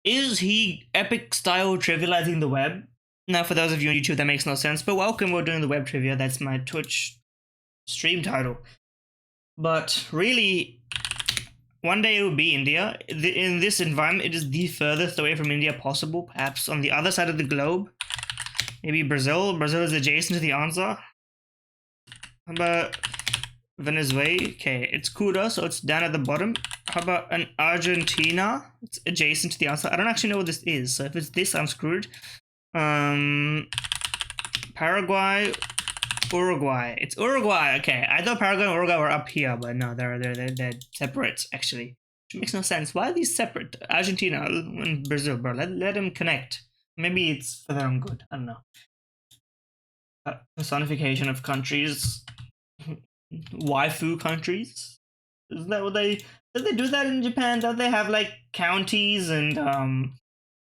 Is he epic style trivializing the web? Now, for those of you on YouTube, that makes no sense, but welcome, we're doing the web trivia. That's my Twitch stream title. But really, one day it will be India. In this environment, it is the furthest away from India possible, perhaps on the other side of the globe. Maybe Brazil. Brazil is adjacent to the answer. How about Venezuela? Okay, it's Cuba, so it's down at the bottom. How about an Argentina? It's adjacent to the answer. I don't actually know what this is, so if it's this, I'm screwed. Paraguay, Uruguay. It's Uruguay. Okay, I thought Paraguay and Uruguay were up here, but no, they're separate actually. Which makes no sense. Why are these separate? Argentina and Brazil, bro. Let them connect. Maybe it's for their own good. I don't know. Personification of countries. Waifu countries. Is that what they? Did they do that in Japan? Don't they have like counties and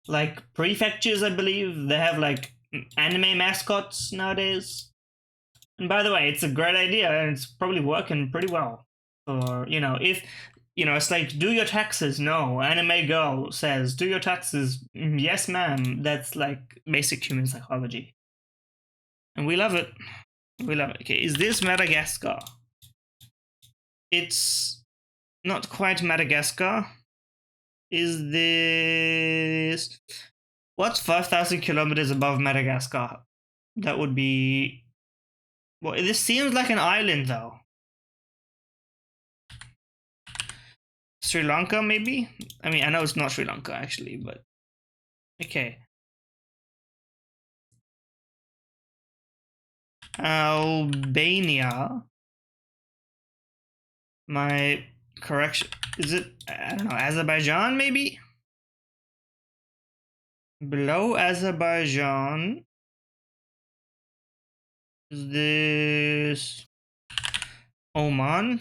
like prefectures? I believe they have like anime mascots nowadays. And by the way, it's a great idea and it's probably working pretty well. Or if it's like, do your taxes. No, anime girl says, do your taxes. Yes, ma'am. That's like basic human psychology, and we love it. We love it. Okay, is this Madagascar? It's not quite Madagascar. Is this... What's 5,000 kilometers above Madagascar? That would be... Well, this seems like an island, though. Sri Lanka, maybe? I mean, I know it's not Sri Lanka, actually, but... Okay. Albania. My correction, is it, I don't know, Azerbaijan maybe? Below Azerbaijan, is this Oman?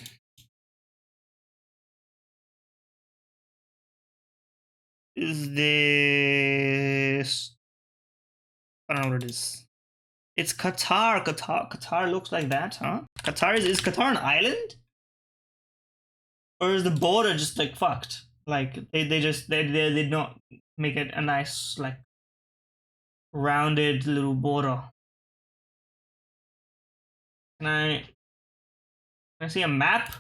Is this, I don't know what it is. It's Qatar. Qatar looks like that, huh? Qatar is Qatar an island? Or is the border just like fucked? Like they did not make it a nice like rounded little border. Can I see a map?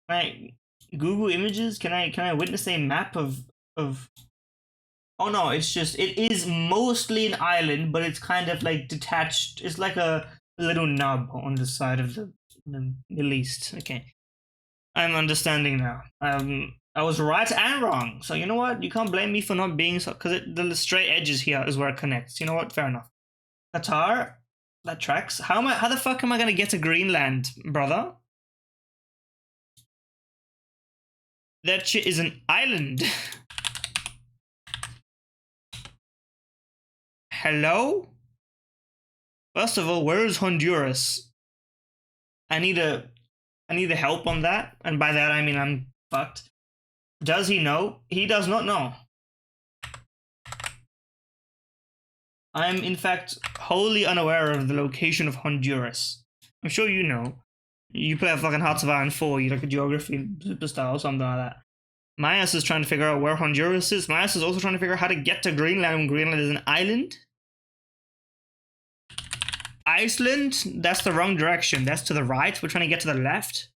Can I Google Images? Can I witness a map of? Oh no, it is mostly an island, but it's kind of like detached. It's like a little nub on the side of the Middle East. Okay. I'm understanding now. I was right and wrong. So you know what? You can't blame me for not being so, because the straight edges here is where it connects. You know what? Fair enough. Qatar, that tracks. How the fuck am I gonna get to Greenland, brother? That shit is an island. Hello? First of all, where is Honduras? I need help on that, and by that I mean I'm fucked. Does he know? He does not know. I am in fact wholly unaware of the location of Honduras. I'm sure you know. You play a fucking Hearts of Iron 4, you're like a geography superstar or something like that. My ass is trying to figure out where Honduras is. My ass is also trying to figure out how to get to Greenland when Greenland is an island. Iceland? That's the wrong direction. That's to the right. We're trying to get to the left.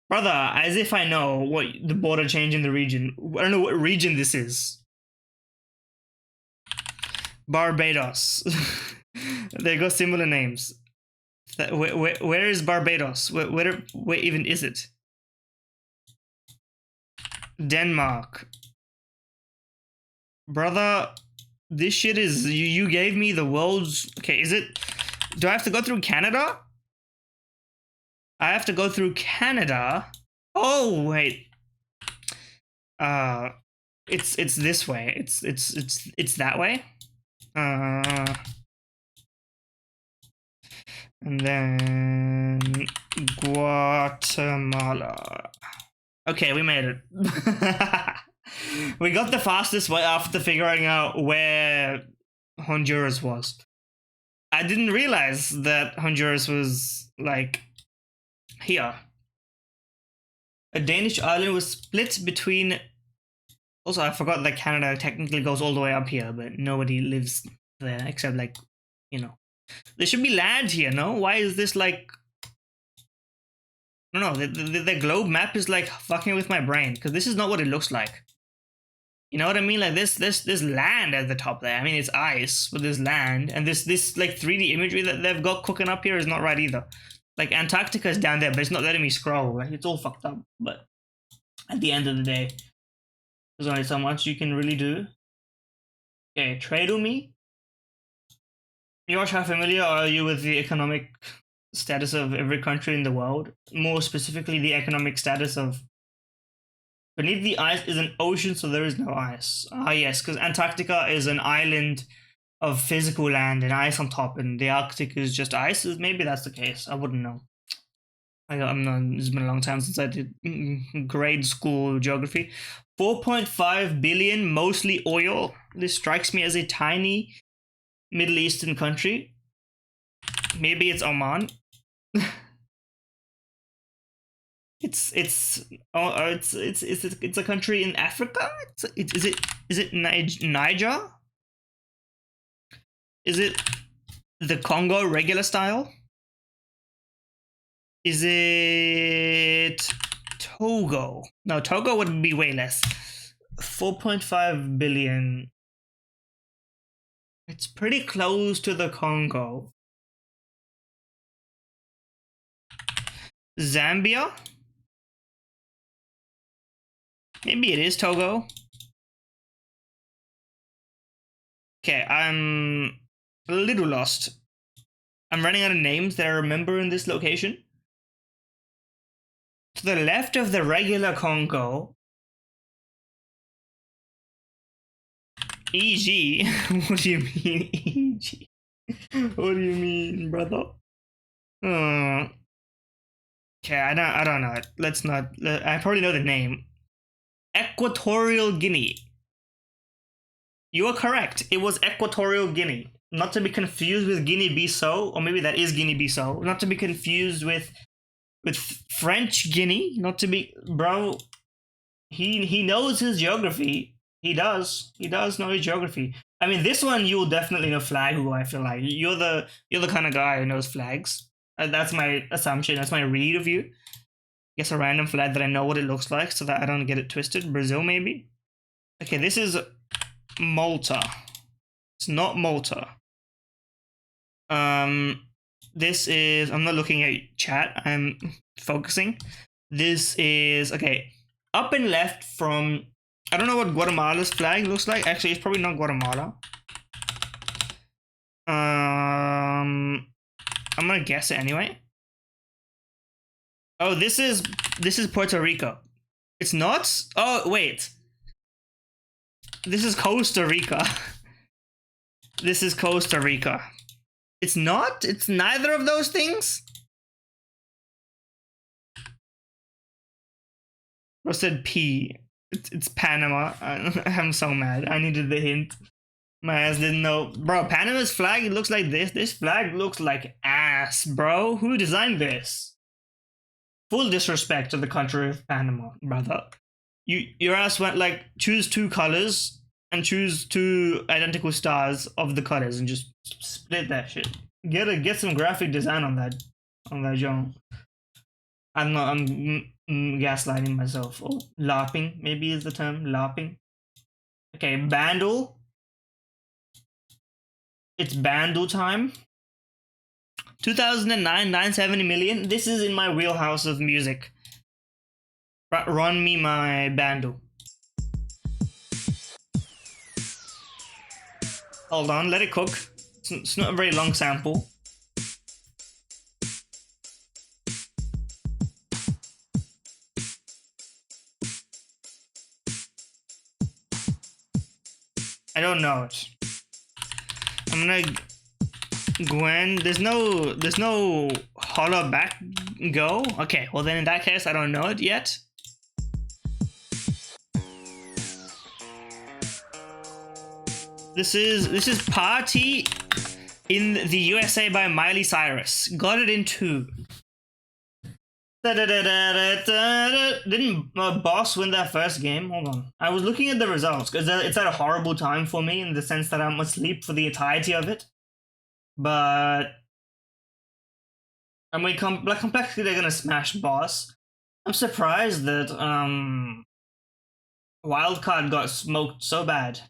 Brother, as if I know what the border change in the region. I don't know what region this is. Barbados. They got similar names. Where is Barbados? Where even is it? Denmark. Brother, this shit is... You gave me the world's... Okay, is it... Do I have to go through Canada? I have to go through Canada? Oh, wait. It's this way. It's that way? And then Guatemala. Okay, we made it. We got the fastest way after figuring out where Honduras was. I didn't realize that Honduras was like here. A Danish island was split between Also, I forgot that Canada technically goes all the way up here, but nobody lives there except, like, you know. There should be land here, no? Why is this like... I don't know, the globe map is like fucking with my brain, because this is not what it looks like. You know what I mean? Like there's land at the top there. I mean, it's ice, but there's land, and this like 3D imagery that they've got cooking up here is not right either. Like Antarctica is down there, but it's not letting me scroll. Like it's all fucked up. But at the end of the day, there's only so much you can really do. Okay, trade with me. Josh, how familiar are you with the economic status of every country in the world? More specifically, the economic status of... Beneath the ice is an ocean, so there is no ice. Ah, yes, because Antarctica is an island of physical land and ice on top, and the Arctic is just ice. Maybe that's the case. I wouldn't know. I'm not, it's been a long time since I did grade school geography. 4.5 billion, mostly oil. This strikes me as a tiny Middle Eastern country. Maybe it's Oman. It's a country in Africa. Is it Niger? Is it the Congo regular style? Is it Togo? No, Togo would be way less. 4.5 billion. It's pretty close to the Congo. Zambia? Maybe it is Togo. Okay, I'm a little lost. I'm running out of names that I remember in this location. To the left of the regular Congo. EG? What do you mean, EG? What do you mean, brother? Okay, I don't know. Let's not. I probably know the name. Equatorial Guinea. You are correct. It was Equatorial Guinea. Not to be confused with Guinea-Bissau, or maybe that is Guinea-Bissau. Not to be confused with French Guinea. Not to be... Bro, he knows his geography. He does. He does know his geography. I mean, this one you'll definitely know Flag, I feel like. You're the kind of guy who knows flags. That's my assumption. That's my read of you. Guess a random flag that I know what it looks like so that I don't get it twisted. Brazil, maybe? Okay, this is Malta. It's not Malta. This is... I'm not looking at chat. I'm focusing. This is... Okay. Up and left from... I don't know what Guatemala's flag looks like. Actually, it's probably not Guatemala. I'm gonna guess it anyway. Oh, this is Puerto Rico. It's not? Oh, wait. This is Costa Rica. This is Costa Rica. It's not? It's neither of those things? I said P. It's Panama. I'm so mad. I needed the hint. My ass didn't know. Bro, Panama's flag, it looks like this. This flag looks like ass, bro. Who designed this? Full disrespect to the country of Panama, brother. Your ass went like, choose two colors and choose two identical stars of the colors and just split that shit. Get some graphic design on that John. I'm gaslighting myself. Oh, LARPing maybe is the term. LARPing. Okay, Bandle. It's Bandle time. 2009, 970 million. This is in my wheelhouse of music. Run me my Bandle. Hold on, let it cook. It's not a very long sample. I don't know it. I'm gonna... Gwen, there's no holler back go? Okay, well then in that case I don't know it yet. This is Party in the USA by Miley Cyrus. Got it in 2. Didn't Boss win that first game? Hold on. I was looking at the results because it's at a horrible time for me in the sense that I'm asleep for the entirety of it. But I mean, complexly, they're gonna smash Boss. I'm surprised that Wildcard got smoked so bad.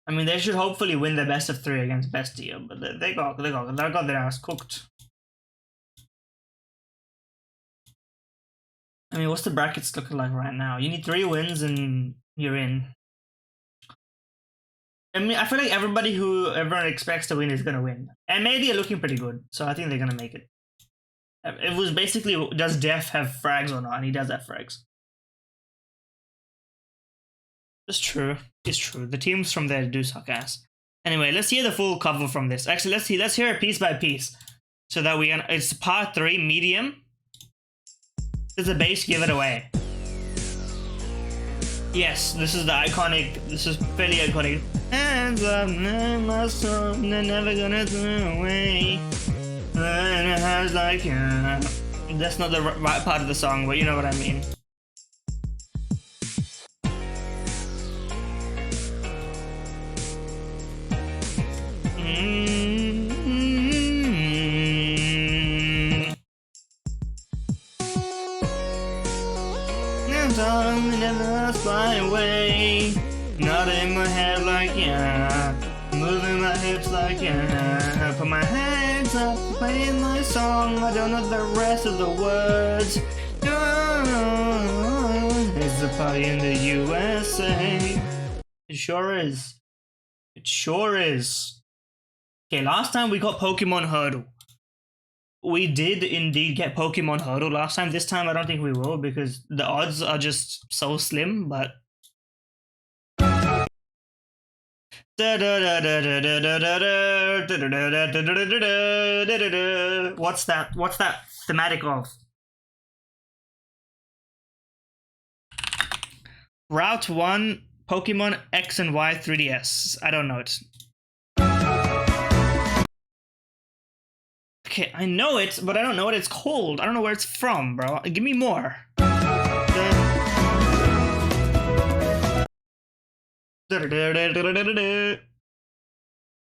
I mean, they should hopefully win the best of 3 against Bestia, but they got their ass cooked. I mean, what's the brackets looking like right now? You need 3 wins and you're in. I mean, I feel like everybody who everyone expects to win is gonna win, and maybe are looking pretty good, so I think they're gonna make it. It was basically, does Def have frags or not? And he does have frags. It's true. It's true. The teams from there do suck ass. Anyway, let's hear the full cover from this. Actually, let's hear it piece by piece, so that we can. It's part 3, medium. There's a bass. Give it away. Yes, this is the iconic. This is fairly iconic. Hands up, my soul, they're never gonna throw away. And it has like, that's not the right part of the song, but you know what I mean. Never fly away. Nodding my head like yeah, moving my hips like yeah. Put my hands up, playing my song. I don't know the rest of the words. It's a party in the USA. It sure is. It sure is. Okay, last time we got Pokemon Hurdle. We did indeed get Pokemon Hurdle last time. This time I don't think we will because the odds are just so slim, but... What's that? What's that thematic of? Route 1, Pokemon X and Y 3DS. I don't know it. Okay, I know it, but I don't know what it's called. I don't know where it's from, bro. Give me more.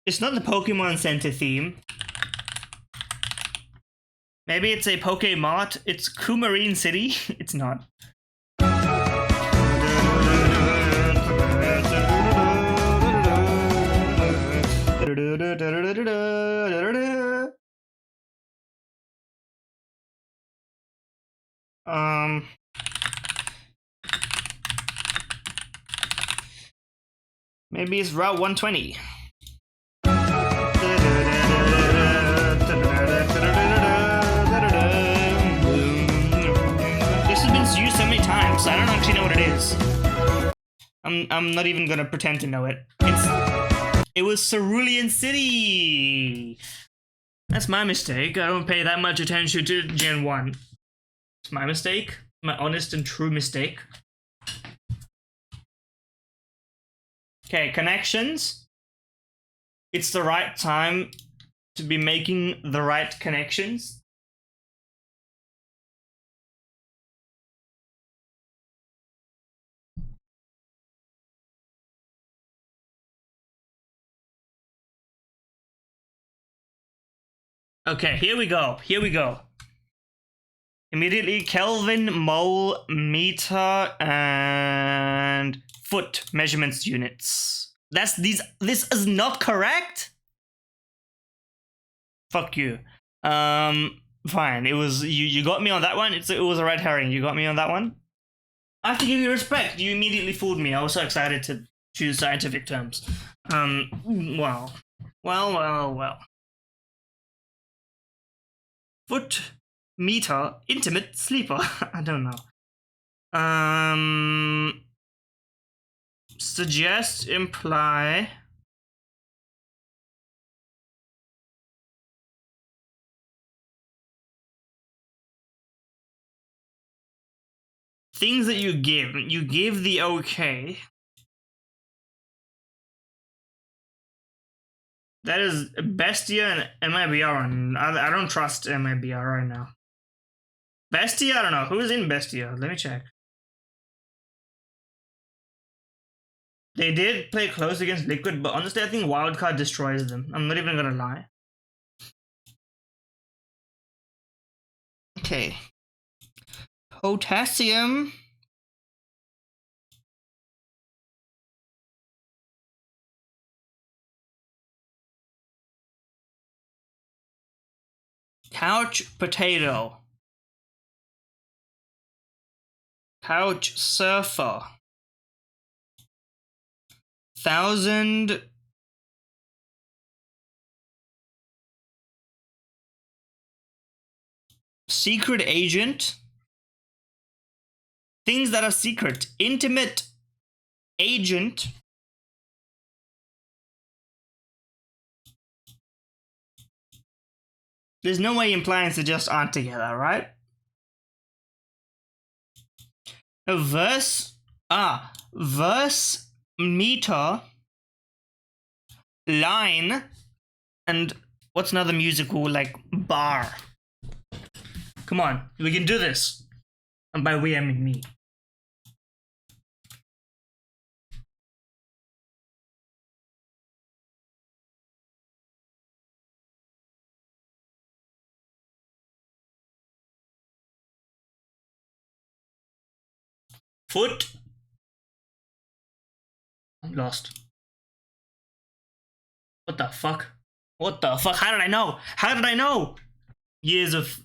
It's not the Pokemon Center theme. Maybe it's a Pokemart. It's Coumarine City. It's not. Maybe it's Route 120. This has been used so many times, so I don't actually know what it is. I'm not even gonna pretend to know it. It was Cerulean City! That's my mistake. I don't pay that much attention to Gen 1. It's my mistake. My honest and true mistake. Okay, connections. It's the right time to be making the right connections. Okay, here we go. Here we go. Immediately, Kelvin, mole, meter, and foot measurements units. That's these. This is not correct. Fuck you. Fine. It was you got me on that one. It was a red herring. You got me on that one. I have to give you respect. You immediately fooled me. I was so excited to choose scientific terms. Well. Foot meter intimate sleeper. I don't know. Suggest, imply. Things that you give. You give the okay. That is Bestia and MIBR. And I don't trust MIBR right now. Bestia? I don't know. Who is in Bestia? Let me check. They did play close against Liquid, but honestly, I think Wildcard destroys them. I'm not even gonna lie. Okay. Potassium. Couch potato. Couch surfer. 1000. Secret agent. Things that are secret. Intimate agent. There's no way implies they just aren't together, right? A verse. Verse, meter, line, and what's another musical like bar? Come on, we can do this. And by we, I mean me. Foot. I'm lost. What the fuck? What the fuck? How did I know? How did I know? Years of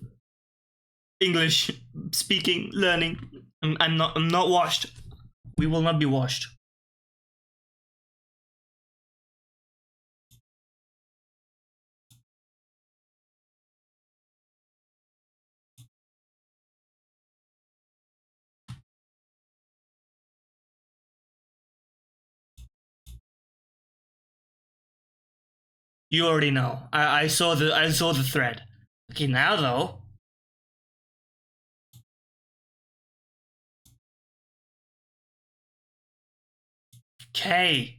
English speaking, learning. I'm not washed. We will not be washed. You already know. I saw the thread. Okay, now though. K.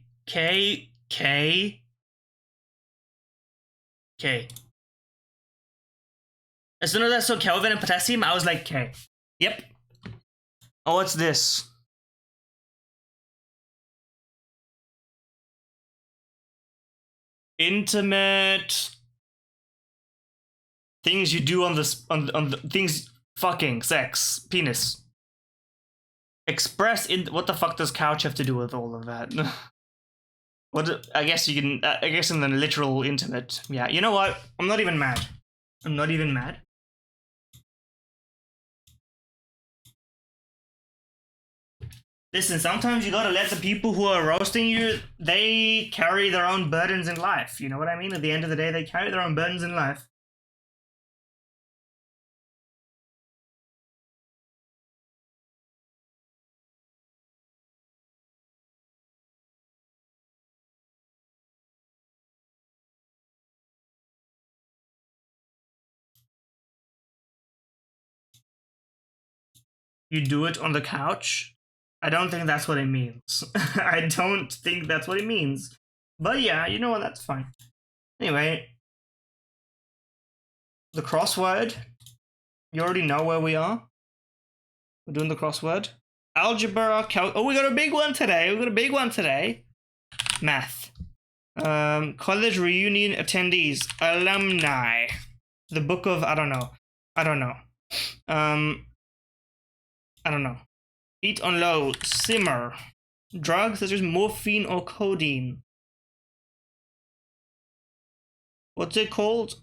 As soon as I saw Kelvin and potassium, I was like, K. Yep. Oh, what's this? Intimate things you do on the things fucking sex penis. Express in what the fuck does couch have to do with all of that? What I guess you can I guess in the literal intimate. Yeah, you know what? I'm not even mad. I'm not even mad. Listen, sometimes you gotta let the people who are roasting you, they carry their own burdens in life. You know what I mean? At the end of the day, they carry their own burdens in life. You do it on the couch. I don't think that's what it means. I don't think that's what it means. But yeah, you know what? That's fine. Anyway, the crossword. You already know where we are. We're doing the crossword. Algebra, oh, we got a big one today. We got a big one today. Math. College reunion attendees, alumni. The book of I don't know. I don't know. Eat on low, simmer. Drugs such as morphine or codeine. What's it called?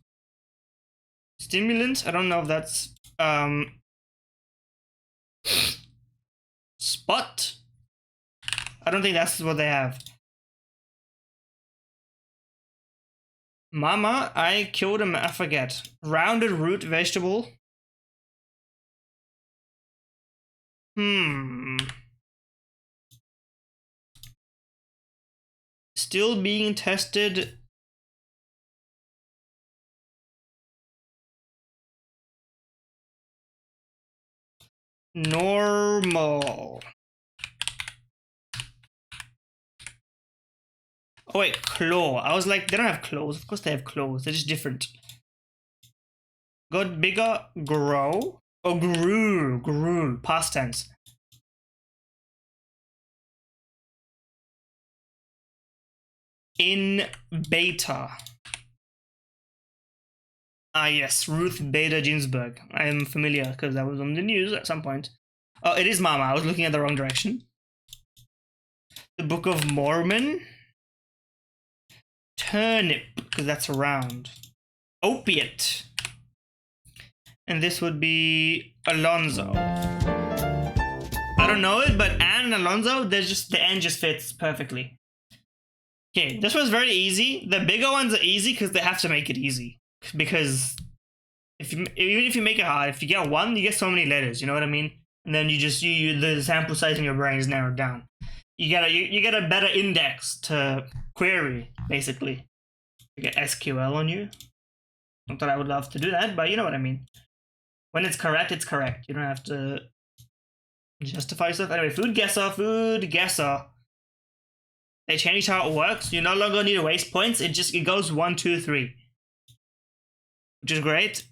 Stimulant? I don't know if that's spot. I don't think that's what they have. Mama, I killed him. I forget. Rounded root vegetable. Still being tested. Normal. Oh wait, claw. I was like, they don't have claws. Of course they have claws. They're just different. Got bigger, grow. Oh, grew. Past tense. In beta. Ah, yes, Ruth Bader Ginsburg. I am familiar because that was on the news at some point. Oh, it is Mama. I was looking at the wrong direction. The Book of Mormon. Turnip, because that's round. Opiate. And this would be Alonzo. I don't know it, but Anne and Alonzo, there's just the N just fits perfectly. Okay, this was very easy. The bigger ones are easy because they have to make it easy. Because even if you make it hard, if you get one, you get so many letters. You know what I mean? And then the sample size in your brain is narrowed down. You get a better index to query, basically. You get SQL on you. Not that I would love to do that, but you know what I mean. When it's correct, it's correct. You don't have to justify stuff. Anyway, food guesser. They changed how it works. You no longer need to waste points. It goes 1, 2, 3, which is great.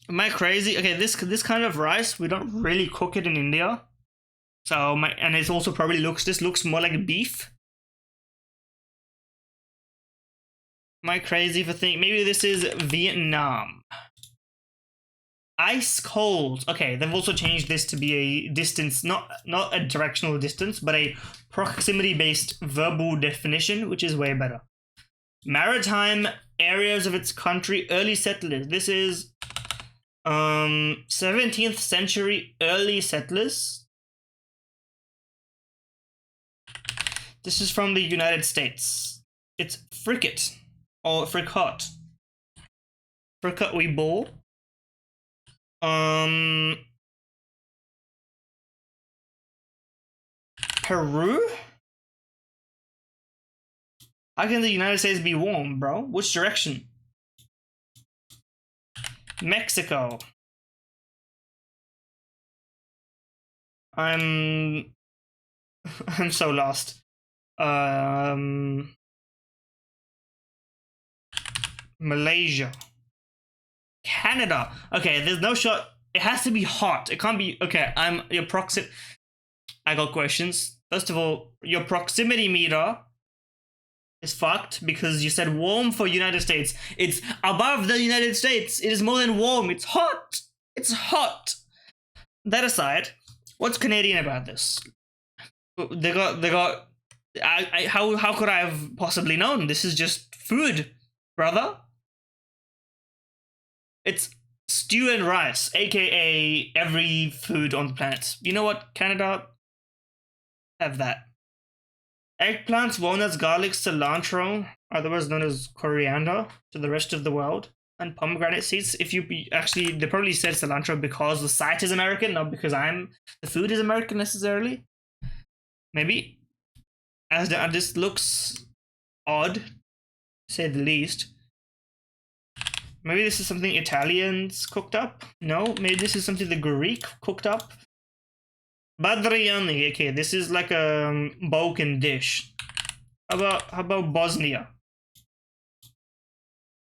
Am I crazy? Okay, this kind of rice, we don't really cook it in India. So and it also probably looks more like beef. Am I crazy for thinking maybe this is Vietnam? Ice cold. Okay, they've also changed this to be a distance, not a directional distance, but a proximity-based verbal definition, which is way better. Maritime areas of its country, early settlers. This is 17th century early settlers. This is from the United States. It's fricate or fricot. Fricot we ball. Peru? How can the United States be warm, bro? Which direction? Mexico. I'm so lost. Malaysia. Canada. Okay, there's no shot. It has to be hot. It can't be. Okay, I'm your proximity. I got questions. First of all, your proximity meter is fucked because you said warm for United States. It's above the United States. It is more than warm. It's hot. It's hot. That aside, what's Canadian about this? They got. How could I have possibly known? This is just food, brother. It's stew and rice, aka every food on the planet. You know what, Canada? Have that. Eggplants, walnuts, garlic, cilantro, otherwise known as coriander, to the rest of the world. And pomegranate seeds. If you actually, they probably said cilantro because the site is American, not because the food is American necessarily. Maybe. As this looks odd, to say the least. Maybe this is something Italians cooked up? No, maybe this is something the Greek cooked up? Badriani, okay, this is like a Balkan dish. How about Bosnia?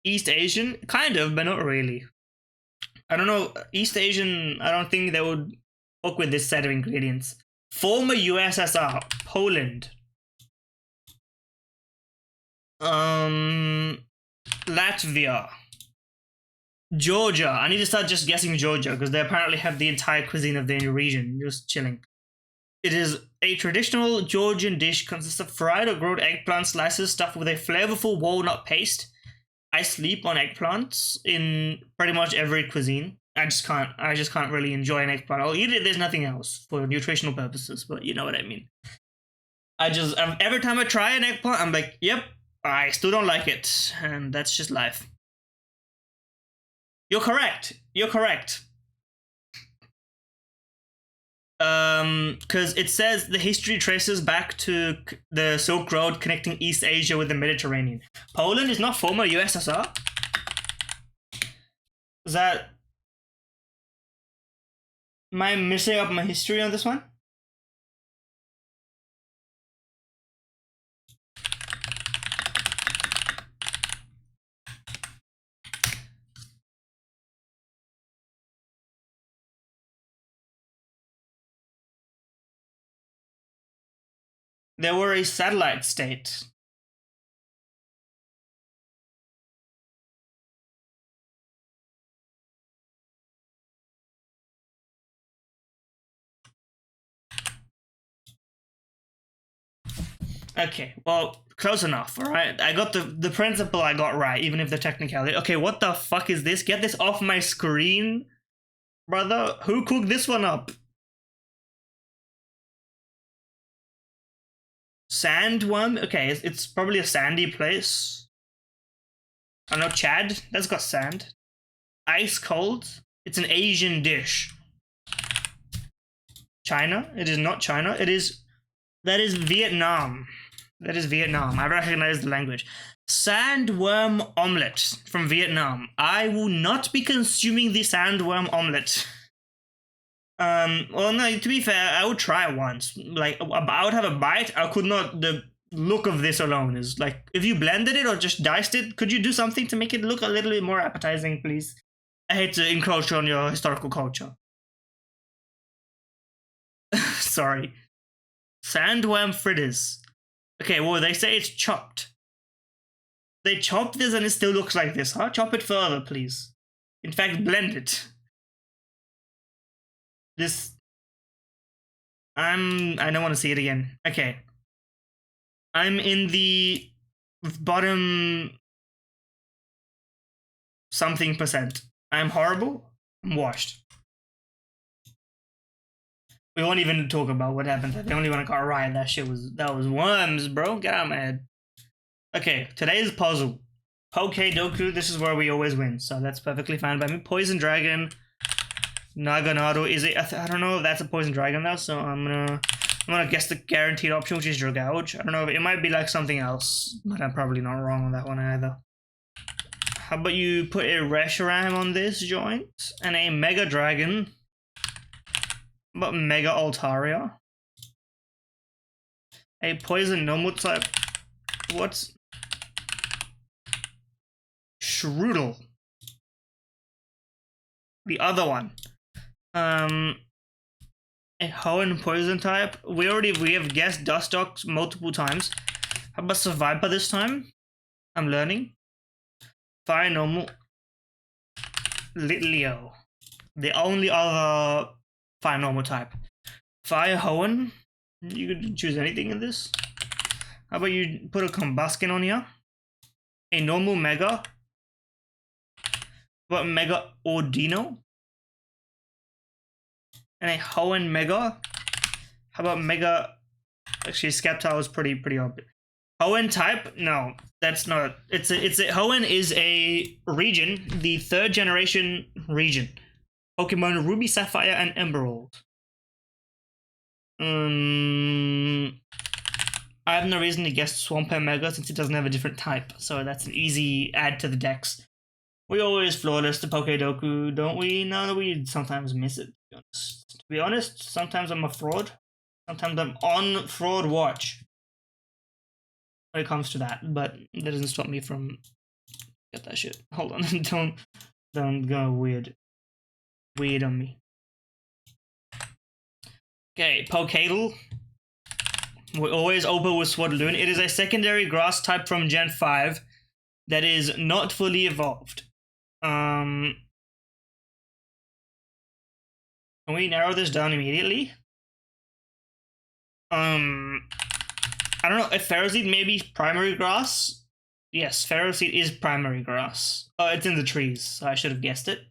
East Asian? Kind of, but not really. I don't know, East Asian, I don't think they would cook with this set of ingredients. Former USSR, Poland. Latvia. Georgia. I need to start just guessing Georgia because they apparently have the entire cuisine of the region. Just chilling. It is a traditional Georgian dish consists of fried or grilled eggplant slices stuffed with a flavorful walnut paste. I sleep on eggplants in pretty much every cuisine. I just can't really enjoy an eggplant. I'll eat it. There's nothing else for nutritional purposes, but you know what I mean. Every time I try an eggplant, I'm like, yep, I still don't like it, and that's just life. You're correct. Because it says the history traces back to the Silk Road connecting East Asia with the Mediterranean. Poland is not former USSR? Is that... Am I missing up my history on this one? They were a satellite state. Okay, well, close enough, alright? I got the principle I got right, even if the technicality. Okay, what the fuck is this? Get this off my screen, brother. Who cooked this one up? Sandworm? Okay, it's probably a sandy place. I don't know, Chad? That's got sand. Ice cold? It's an Asian dish. China? It is not China. It is... That is Vietnam. That is Vietnam. I recognize the language. Sandworm omelette from Vietnam. I will not be consuming the sandworm omelette. Well, no, to be fair, I would try it once. Like, I would have a bite. I could not. The look of this alone is like, if you blended it or just diced it, could you do something to make it look a little bit more appetizing, please? I hate to encroach on your historical culture. Sorry. Sandworm fritters. Okay, well, they say it's chopped. They chopped this and it still looks like this, huh? Chop it further, please. In fact, blend it. This... I don't want to see it again. Okay. I'm in the bottom something percent. I'm horrible. I'm washed. We won't even talk about what happened. The only one I got right, that was worms, bro. Get out of my head. Okay, today's puzzle. Poke-Doku, this is where we always win, so that's perfectly fine by me. Poison Dragon. Naganado, is it? I don't know if that's a Poison Dragon though, so I'm gonna guess the guaranteed option, which is Dragouge. I don't know, it might be like something else, but I'm probably not wrong on that one either. How about you put a Reshiram on this joint, and a Mega Dragon. But Mega Altaria. A Poison normal type. What's... Shroodle. The other one. A Hoenn Poison type. We have guessed Dustox multiple times. How about Survivor this time? I'm learning. Fire normal. Litleo. The only other Fire normal type. Fire Hoenn. You could choose anything in this. How about you put a Combuskin on here? A normal Mega. What Mega Ordino? And a Hoenn Mega. How about Mega? Actually, Sceptile is pretty obvious. Hoenn type? No, that's not. It's a Hoenn is a region, the 3rd generation region. Pokemon Ruby, Sapphire, and Emerald. I have no reason to guess Swampert Mega since it doesn't have a different type, so that's an easy add to the dex. We always flawless the Poke-Doku, don't we? No, we sometimes miss it, to be honest. Sometimes I'm a fraud. Sometimes I'm on fraud watch when it comes to that, but that doesn't stop me from... Get that shit. Hold on, don't go weird on me. Okay, Pokédle. We're always open with Swadloon. It is a secondary grass type from Gen 5 that is not fully evolved. Can we narrow this down immediately? I don't know if Ferroseed may be primary grass. Yes, Ferroseed is primary grass. Oh, it's in the trees, so I should have guessed it.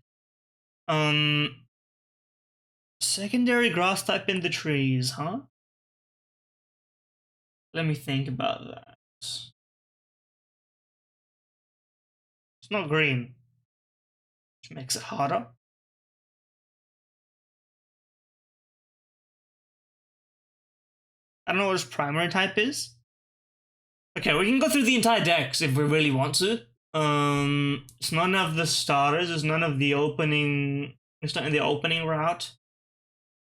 Secondary grass type in the trees, huh? Let me think about that. It's not green, which makes it harder. I don't know what its primary type is. Okay, we can go through the entire dex if we really want to. It's none of the starters. It's none of the opening. It's not in the opening route.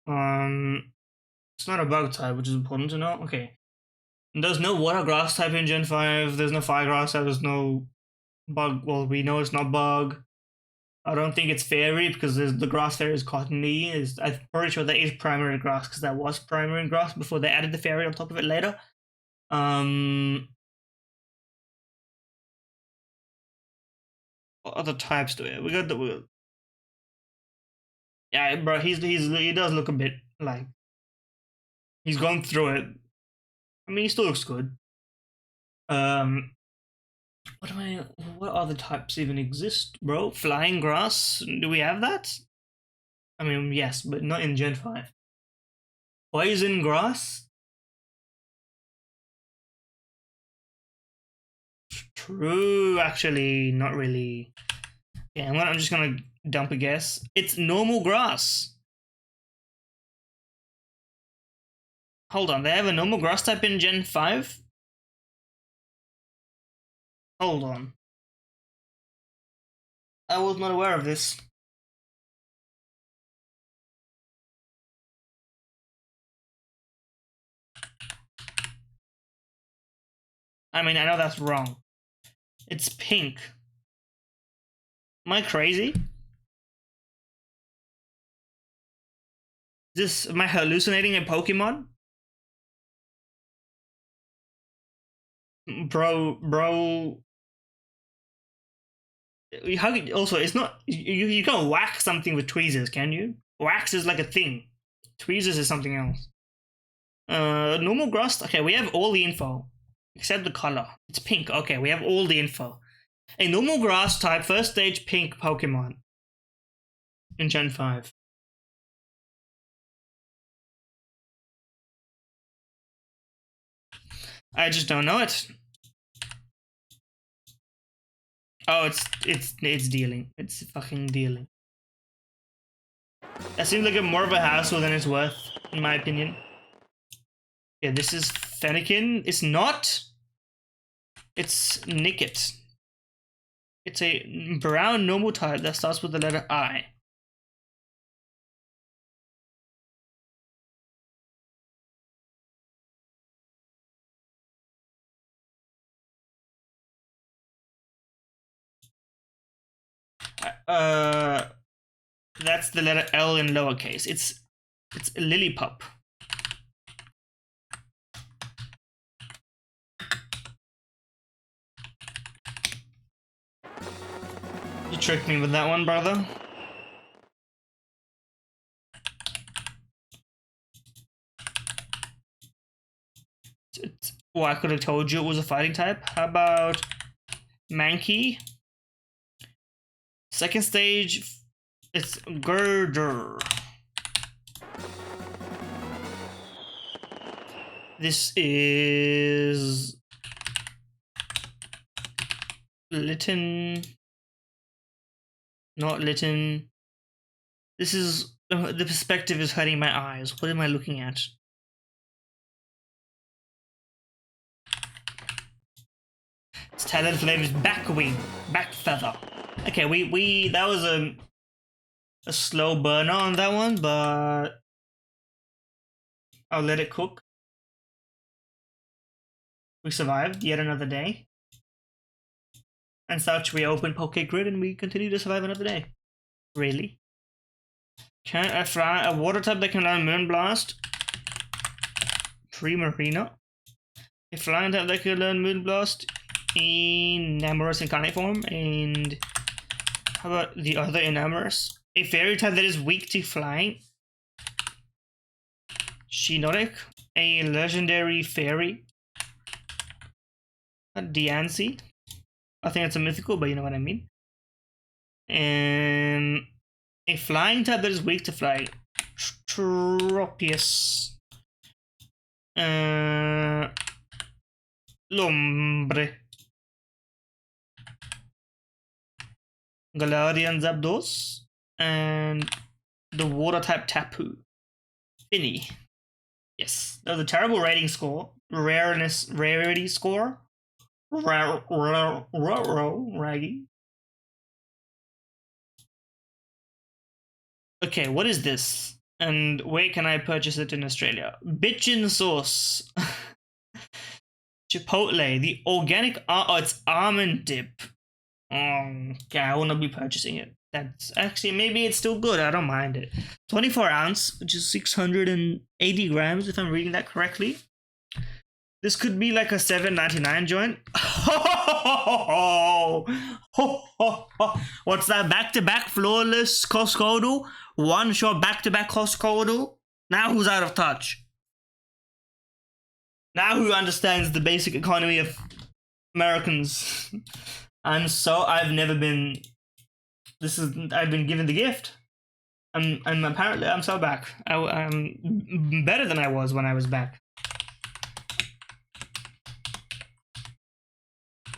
It's not a bug type, which is important to know. Okay. There's no water grass type in Gen 5. There's no fire grass type. There's no bug. Well, we know it's not bug. I don't think it's fairy because the grass fairy is cottony. I'm pretty sure that is primary grass because that was primary grass before they added the fairy on top of it later. What other types do we have? We got the yeah, bro. He does look a bit like he's gone through it. I mean, he still looks good. Um, what other types even exist, bro? Flying grass? Do we have that? I mean, yes, but not in Gen 5. Poison grass? True, actually, not really. Yeah, I'm just gonna dump a guess. It's normal grass. Hold on, they have a normal grass type in Gen 5? Hold on. I was not aware of this. I mean, I know that's wrong. It's pink. Am I crazy? Am I hallucinating a Pokemon? Bro. Also, it's not. You can't whack something with tweezers, can you? Wax is like a thing. Tweezers is something else. Normal grass. Okay, we have all the info. Except the color. It's pink. Okay, we have all the info. A normal grass type first stage pink Pokemon. In Gen 5. I just don't know it. Oh, it's dealing. It's fucking dealing. That seems like more of a hassle than it's worth, in my opinion. Yeah, this is Fennekin. It's not. It's Nickit. It's a brown normal type that starts with the letter I. That's the letter L in lowercase. It's Lillipup. You tricked me with that one, brother. Well, I could have told you it was a fighting type. How about Mankey? Second stage, it's Girder. This is Litten. Not Litten. This is the perspective is hurting my eyes. What am I looking at? It's Talonflame's back wing, back feather. Okay, we that was a slow burner on that one, but I'll let it cook. We survived yet another day. And such, we open Poke Grid and we continue to survive another day. Really? Can I fly a water type that can learn Moonblast? Primarina. A flying type that can learn Moonblast in Enamorous Incarnate form. And how about the other Enamorous? A fairy type that is weak to flying. Shiinotic. A legendary fairy. A Diancie. I think it's a mythical, but you know what I mean. And a flying type that is weak to fly. Tropius. Lombre. Galarian Zapdos. And the water type Tapu. Finny. Yes. That was a terrible rating score. Rarity score. Raggy. Okay, what is this? And where can I purchase it in Australia? Bitchin' sauce. Chipotle, the organic, oh, it's almond dip. Okay, I will not be purchasing it. That's actually, maybe it's still good. I don't mind it. 24 ounce, which is 680 grams, if I'm reading that correctly. This could be like a 7.99 joint. What's that? Back-to-back flawless Costco? One shot back-to-back Costco? Now who's out of touch? Now who understands the basic economy of Americans? And so I've never been. I've been given the gift. I'm so back. I'm better than I was when I was back.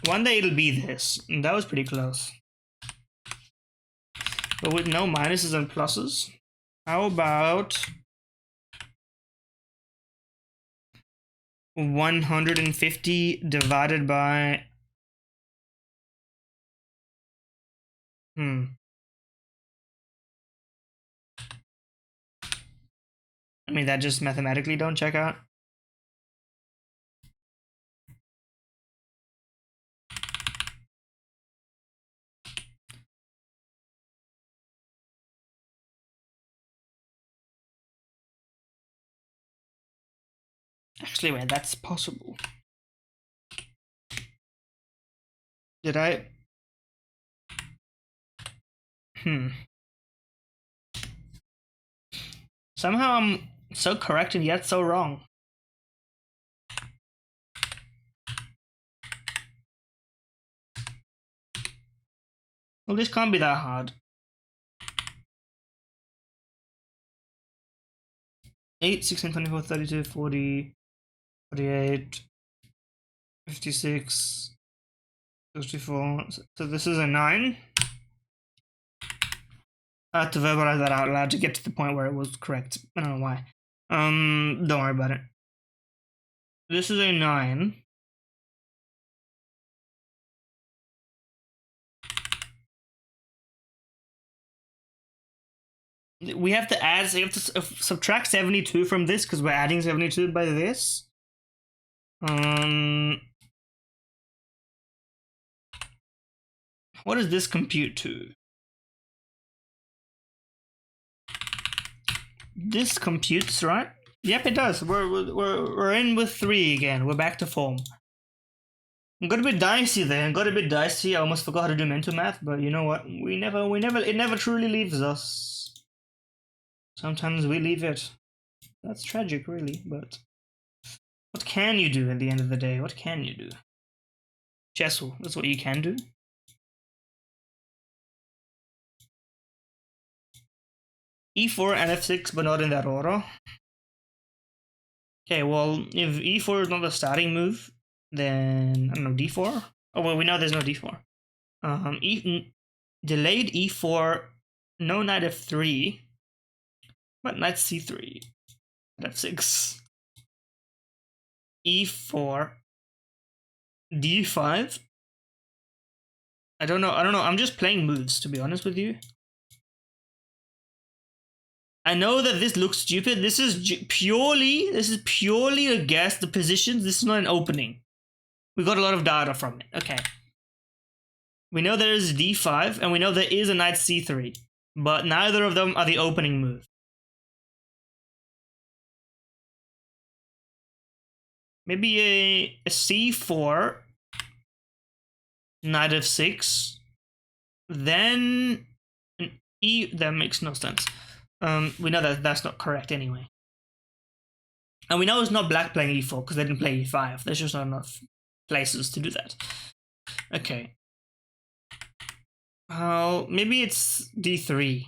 One day it'll be this. That was pretty close. But with no minuses and pluses. How about 150 divided by... I mean, that just mathematically don't check out. Actually, wait, that's possible. Did I? Somehow I'm so correct and yet so wrong. Well, this can't be that hard. 8, 16, 24, 32, 40, 48, 56, 64. So this is a 9. I had to verbalize that out loud to get to the point where it was correct. I don't know why. Don't worry about it. This is a 9. We have to add, so you have to subtract 72 from this because we're adding 72 by this. What does this compute to? This computes, right? Yep, it does. We're in with 3 again. We're back to form. I got a bit dicey there. I almost forgot how to do mental math, but you know what? It never truly leaves us. Sometimes we leave it. That's tragic, really, but what can you do at the end of the day? What can you do? Jessel, that's what you can do. E4 and F6, but not in that order. Okay, well, if E4 is not the starting move, then, I don't know, D4? Oh, well, we know there's no D4. Delayed E4, no knight F3, but knight C3, F6. E4, D5. I don't know, I'm just playing moves, to be honest with you. I know that this looks stupid. This is purely to guess the positions. This is not an opening. We got a lot of data from it. Okay. We know there is D5, and we know there is a knight C3, but neither of them are the opening move. Maybe a C4, knight F6, then an E. That makes no sense. We know that that's not correct anyway. And we know it's not black playing E4 because they didn't play E5. There's just not enough places to do that. Okay. Maybe it's D3.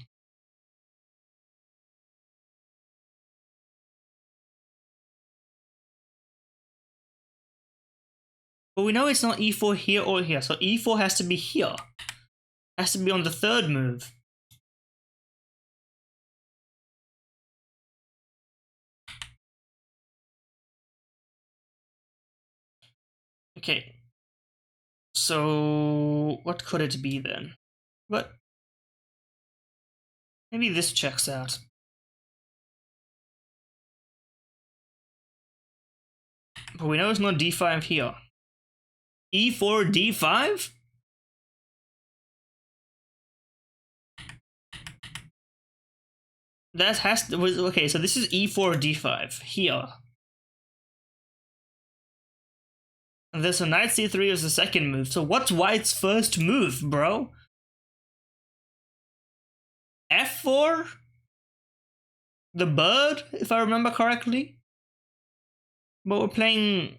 But we know it's not E4 here or here, so E4 has to be here. Has to be on the third move. Okay. So what could it be then? But maybe this checks out. But we know it's not D5 here. E4, D5? That has to, okay, so this is E4, D5 here. And this knight c3 is the second move. So what's white's first move, bro? f4? The bird, if I remember correctly? But we're playing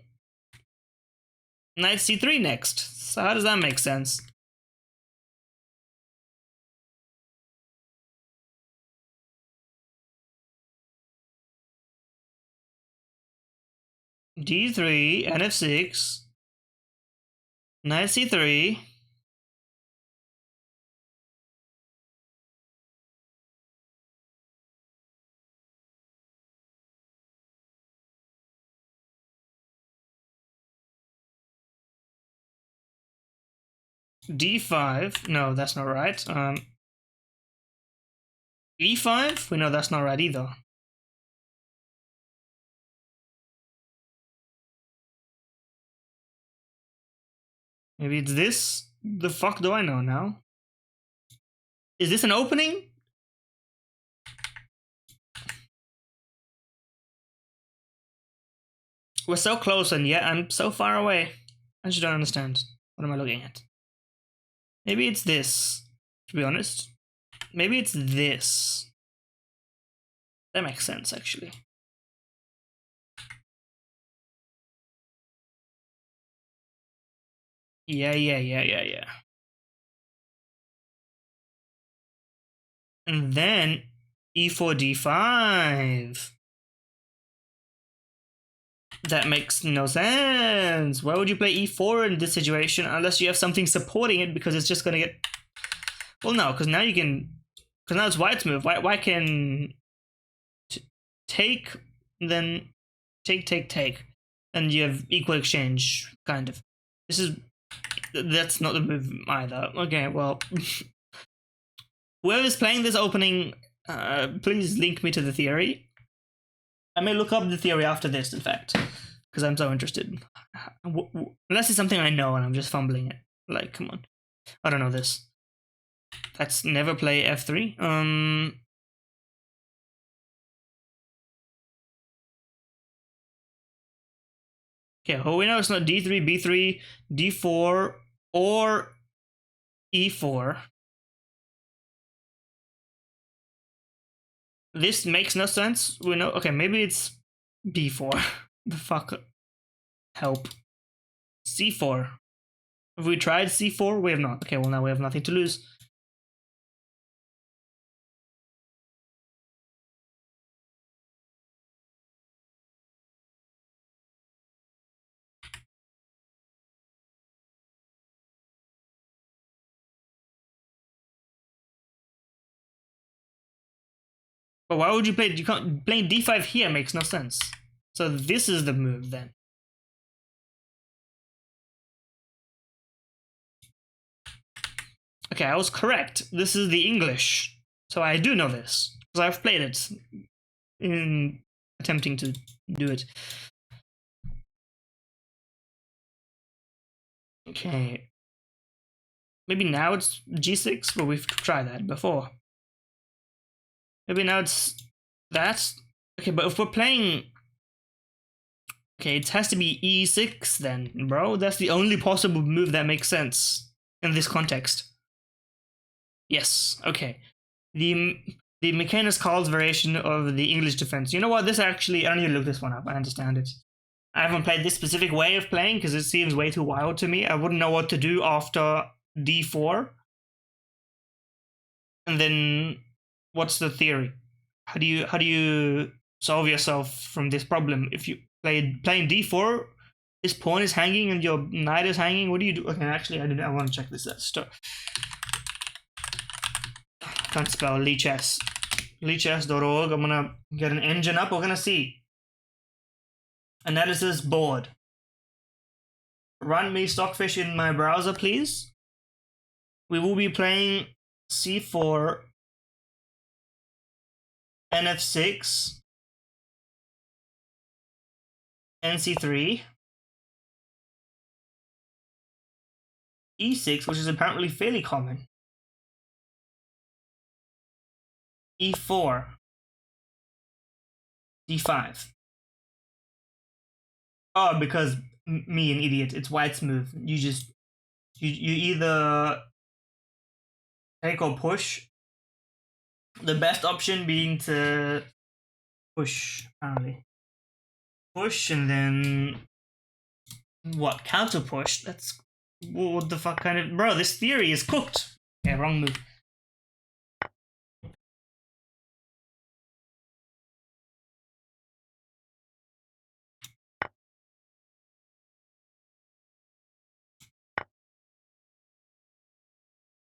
knight c3 next. So how does that make sense? d3, nf6, knight c3. d5. No, that's not right. e5. We know that's not right either. Maybe it's this. The fuck do I know now? Is this an opening? We're so close and yet I'm so far away. I just don't understand. What am I looking at? Maybe it's this, to be honest. Maybe it's this. That makes sense, actually. Yeah. And then e4, d5. That makes no sense. Why would you play e4 in this situation unless you have something supporting it, because it's just gonna get... Well, no, because now you can... Because now it's white's move. Why can... Take, then take. And you have equal exchange, kind of. This is... That's not the move either. Okay, well... Whoever's playing this opening, please link me to the theory. I may look up the theory after this, in fact, because I'm so interested. Unless it's something I know and I'm just fumbling it. Like, come on. I don't know this. Let's never play f3. Okay, well, we know it's not d3, b3, d4, or e4. This makes no sense. We know. Okay, maybe it's b4. The fuck? Help. c4. Have we tried c4? We have not. Okay, well, now we have nothing to lose. But why would you play? You can't playing d5 here makes no sense. So this is the move then. Okay, I was correct. This is the English. So I do know this because I've played it in attempting to do it. Okay. Maybe now it's g6, but we've tried that before. Maybe now it's that. Okay, but if we're playing... Okay, it has to be e6 then, bro. That's the only possible move that makes sense in this context. Yes, okay. The Mechanis Carl's variation of the English defense. You know what? This actually... I don't need to look this one up. I understand it. I haven't played this specific way of playing because it seems way too wild to me. I wouldn't know what to do after d4. And then what's the theory? How do you solve yourself from this problem? If you playing d4, this pawn is hanging and your knight is hanging. What do you do? Okay, actually, I want to check this out. Can't spell Lichess. Lichess.org. I'm gonna get an engine up. We're gonna see. Analysis board. Run me Stockfish in my browser, please. We will be playing c4, nf6, nc3, e6, which is apparently fairly common, e4, d5. Oh, because me an idiot. It's why it's smooth. You either take or push. The best option being to push, apparently. Push and then what? Counter push? That's what the fuck kind of bro? This theory is cooked. Yeah, wrong move.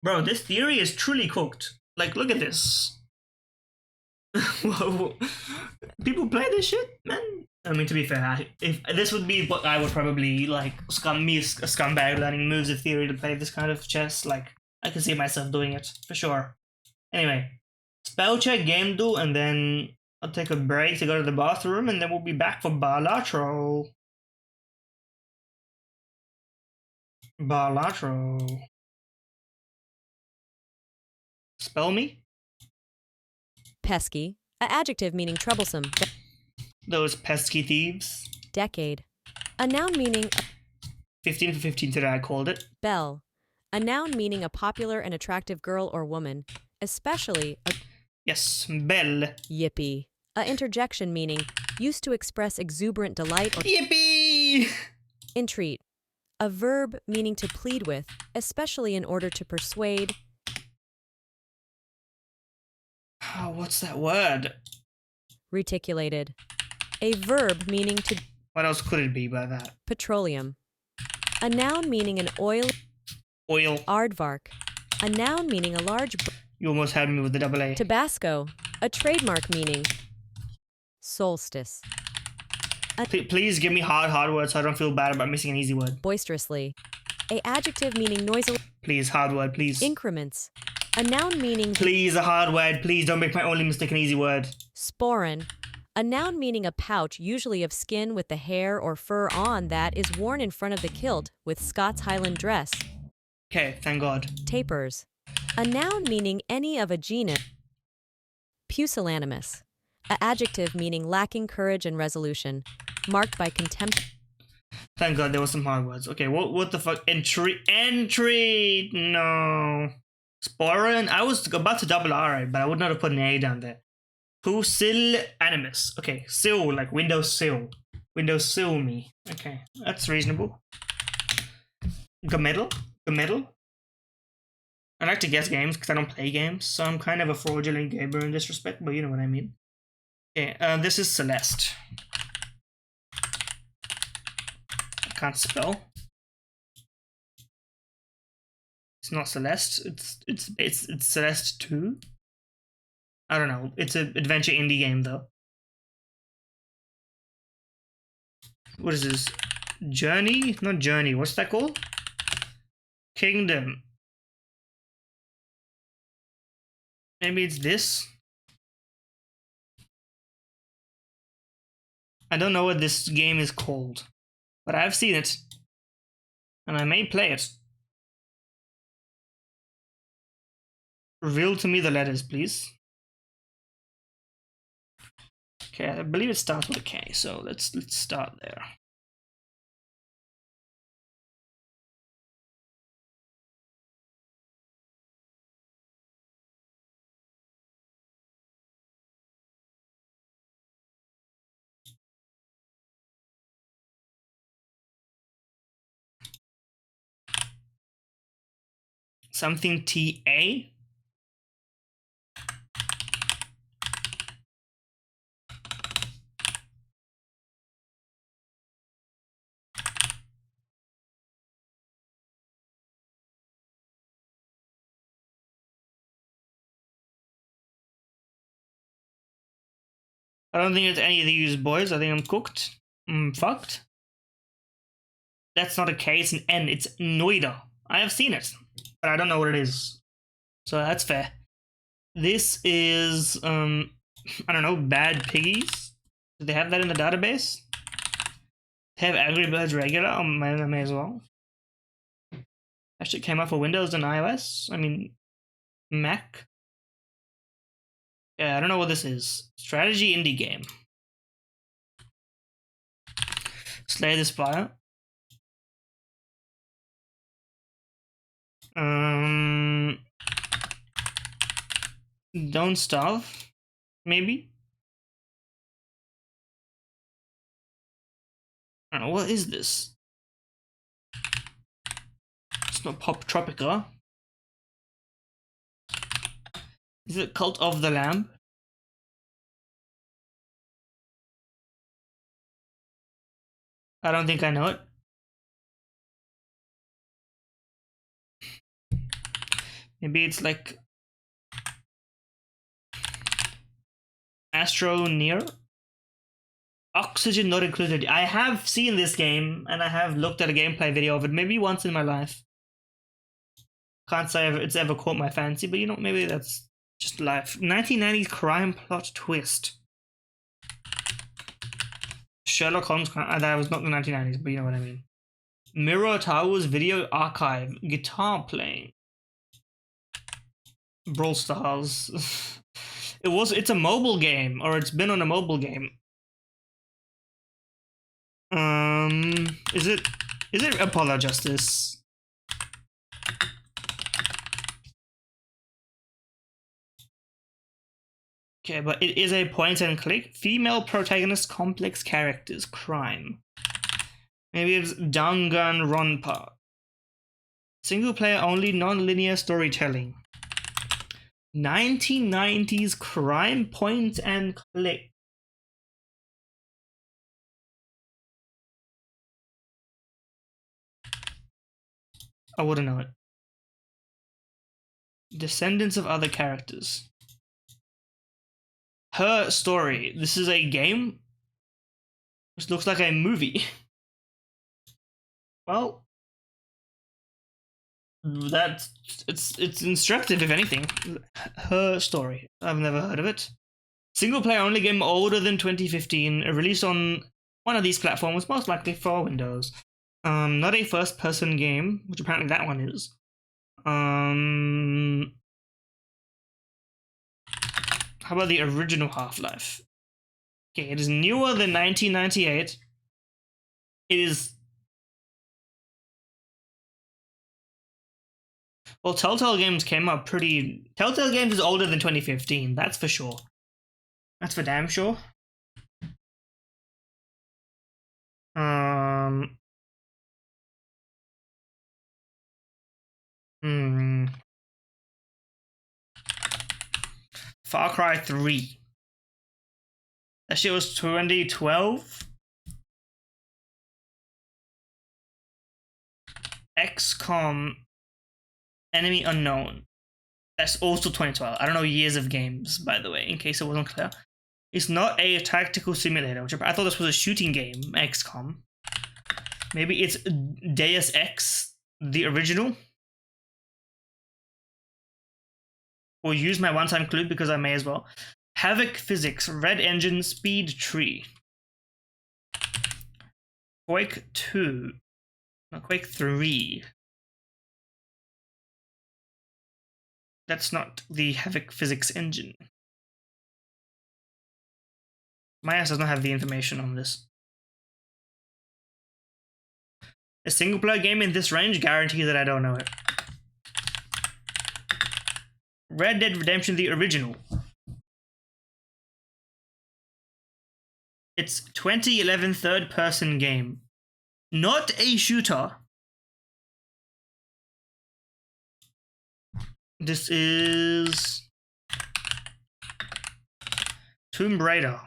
Bro, this theory is truly cooked. Like, look at this. Whoa. People play this shit, man. I mean, to be fair, if this would be what I would probably like, a scumbag learning moves of theory to play this kind of chess. Like, I can see myself doing it for sure. Anyway, spell check, game do, and then I'll take a break to go to the bathroom, and then we'll be back for bilateral. Bilateral. Spell me? Pesky, a adjective meaning troublesome. Those pesky thieves. Decade, a noun meaning 15 for 15 today, I called it. belle, a noun meaning a popular and attractive girl or woman, especially a Yes, belle. yippee, a interjection meaning used to express exuberant delight or Yippee! entreat, a verb meaning to plead with, especially in order to persuade. Oh, what's that word? Reticulated, a verb meaning to What else could it be by that? petroleum, a noun meaning an oil. Oil. Aardvark, a noun meaning a large. You almost had me with the double A. Tabasco, a trademark meaning solstice. Please give me hard words so I don't feel bad about missing an easy word. Boisterously, a adjective meaning noisily. Please, hard word, please. Increments, a noun meaning Please, a hard word. Please don't make my only mistake an easy word. sporin, a noun meaning a pouch usually of skin with the hair or fur on that is worn in front of the kilt with Scots Highland dress. Okay, thank God. Tapers, a noun meaning any of a genus. Pusillanimous, an adjective meaning lacking courage and resolution, marked by contempt. Thank God there was some hard words. Okay, what the fuck? Entry! No. Sporin? I was about to double R it, but I would not have put an A down there. Pusillanimous. Okay, sill, like windowsill. Windowsill me. Okay, that's reasonable. Gamedal? I like to guess games because I don't play games, so I'm kind of a fraudulent gamer in this respect, but you know what I mean. Okay, this is Celeste. I can't spell. It's not Celeste. It's Celeste 2. I don't know. It's an adventure indie game though. What is this? Journey? Not Journey. What's that called? Kingdom. Maybe it's this. I don't know what this game is called, but I've seen it, and I may play it. Reveal to me the letters, please. Okay, I believe it starts with a K, so let's start there. Something TA? I don't think it's any of these boys. I think I'm cooked. I'm fucked. That's not a K, it's an N. It's Noida. I have seen it, but I don't know what it is. So that's fair. This is, I don't know, Bad Piggies? Do they have that in the database? They have Angry Birds regular? Oh, I may as well. That shit came out for Windows and iOS? I mean, Mac? Yeah, I don't know what this is. Strategy indie game. Slay the Spire. Um, Don't Starve, maybe. I don't know, what is this? It's not Pop Tropica. Is it Cult of the Lamb? I don't think I know it. Maybe it's like Astro Near? Oxygen not included. I have seen this game and I have looked at a gameplay video of it maybe once in my life. Can't say it's ever caught my fancy, but you know, maybe that's just life. 1990s crime plot twist. Sherlock Holmes. That was not the 1990s, but you know what I mean. Mirror Towers Video Archive. Guitar playing. Brawl Stars. It's a mobile game, or it's been on a mobile game. Is it Apollo Justice? Okay, but it is a point and click. Female protagonist, complex characters, crime. Maybe it's Danganronpa. Single player only, non-linear storytelling. 1990s crime point and click. I wouldn't know it. Descendants of other characters. Her Story. This is a game. This looks like a movie. Well, it's instructive if anything. Her Story. I've never heard of it. Single player only game older than 2015. Released on one of these platforms, most likely for Windows. Not a first person game, which apparently that one is. How about the original Half-Life? Okay, it is newer than 1998. It is... Well, Telltale Games came up pretty... Telltale Games is older than 2015, that's for sure. That's for damn sure. Far Cry 3. That shit was 2012. XCOM Enemy Unknown. That's also 2012. I don't know years of games, by the way, in case it wasn't clear. It's not a tactical simulator, which I thought this was a shooting game, XCOM. Maybe it's Deus Ex, the original. Or use my one-time clue because I may as well. Havoc Physics, Red Engine, Speed Tree. Quake 2. No, Quake 3. That's not the Havoc Physics engine. My ass does not have the information on this. A single player game in this range? Guarantee that I don't know it. Red Dead Redemption, the original. It's 2011 third-person game. Not a shooter. This is... Tomb Raider.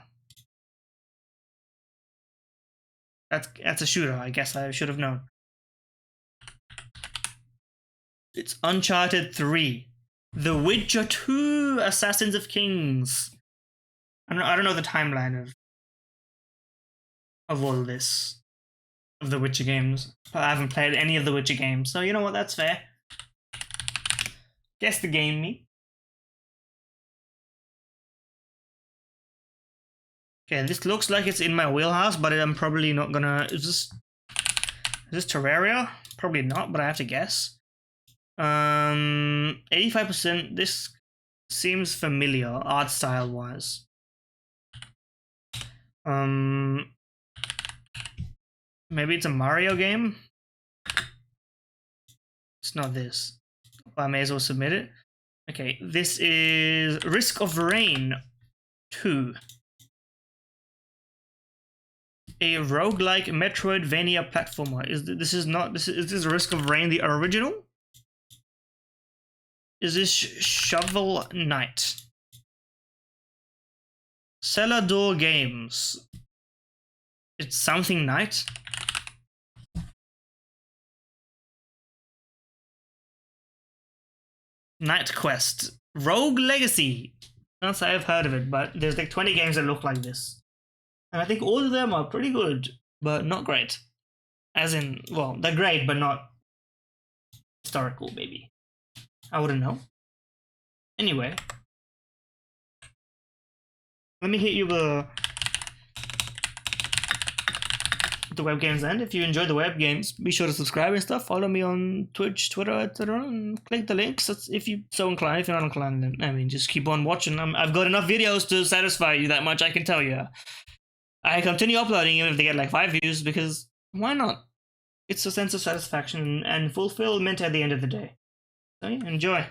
That's a shooter, I guess I should have known. It's Uncharted 3. The Witcher 2, Assassins of Kings. I don't know the timeline of all this. Of the Witcher games. I haven't played any of the Witcher games, so you know what, that's fair. Guess the game me. Okay, this looks like it's in my wheelhouse, but I'm probably not gonna... Is this Terraria? Probably not, but I have to guess. 85%. This seems familiar, art style wise. Maybe it's a Mario game? It's not this. But I may as well submit it. Okay, this is Risk of Rain 2. A roguelike Metroidvania platformer. Is this Risk of Rain the original? Is this Shovel Knight? Cellador Games. It's something Knight. Night Quest. Rogue Legacy. Can't say I've heard of it, but there's like 20 games that look like this. And I think all of them are pretty good, but not great. As in, well, they're great, but not historical, maybe. I wouldn't know. Anyway. Let me hit you with the web games end. If you enjoy the web games, be sure to subscribe and stuff. Follow me on Twitch, Twitter, etc. And click the links. That's if you so inclined. If you're not inclined, then I mean, just keep on watching. I've got enough videos to satisfy you, that much I can tell you. I continue uploading even if they get like 5 views, because why not? It's a sense of satisfaction and fulfillment at the end of the day. So yeah, enjoy.